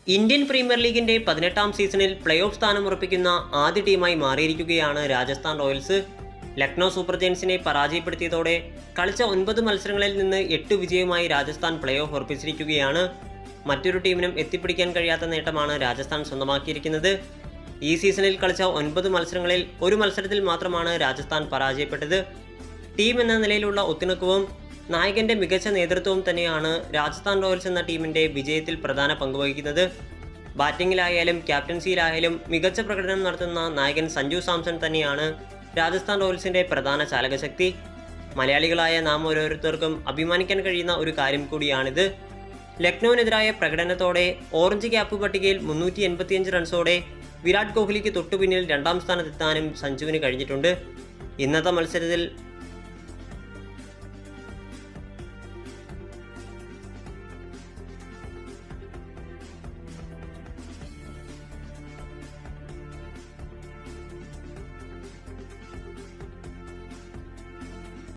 Indian premier ലീഗിന്റെ 18ാം സീസണിൽ play off സ്ഥാനം ഉറപ്പിക്കുന്ന ആദ്യ ടീമായി മാറിയിരിക്കുകയാണ് രാജസ്ഥാൻ റോയൽസ്. ലക്നൗ സൂപ്പർ ജയൻസിനെ പരാജയപ്പെടുത്തിയതോടെ കളിച്ച 9 മത്സരങ്ങളിൽ നിന്ന് 8 വിജയവുമായി രാജസ്ഥാൻ പ്ലേ ഓഫ് ഉറപ്പിച്ചിരിക്കുകയാണ്. മറ്റൊരു ടീമിനും എത്തിപ്പിടിക്കാൻ കഴിയാത്ത നേട്ടമാണ് രാജസ്ഥാൻ സ്വന്തമാക്കിയിരിക്കുന്നത്. ഈ സീസണിൽ കളിച്ച 9 മത്സരങ്ങളിൽ ഒരു മത്സരത്തിൽ മാത്രമാണ് രാജസ്ഥാൻ പരാജയപ്പെട്ടത്. ടീം എന്ന നിലയിലുള്ള ഒത്തിണക്കവും നായകന്റെ മികച്ച നേതൃത്വവും തന്നെയാണ് രാജസ്ഥാൻ റോയൽസ് എന്ന ടീമിന്റെ വിജയത്തിൽ പ്രധാന പങ്കുവഹിക്കുന്നത്. ബാറ്റിംഗിലായാലും ക്യാപ്റ്റൻസിയിലായാലും മികച്ച പ്രകടനം നടത്തുന്ന നായകൻ സഞ്ജു സാംസൺ തന്നെയാണ് രാജസ്ഥാൻ റോയൽസിന്റെ പ്രധാന ചാലകശക്തി. മലയാളികളായ നാം ഓരോരുത്തർക്കും അഭിമാനിക്കാൻ കഴിയുന്ന ഒരു കാര്യം കൂടിയാണിത്. ലക്നൌവിനെതിരായ പ്രകടനത്തോടെ ഓറഞ്ച് ക്യാപ്പ് പട്ടികയിൽ 385 റൺസോടെ വിരാട് കോഹ്ലിക്ക് തൊട്ടുപിന്നിൽ 2ാം സ്ഥാനത്തെത്താനും സഞ്ജുവിന് കഴിഞ്ഞിട്ടുണ്ട്. ഇന്നത്തെ മത്സരത്തിൽ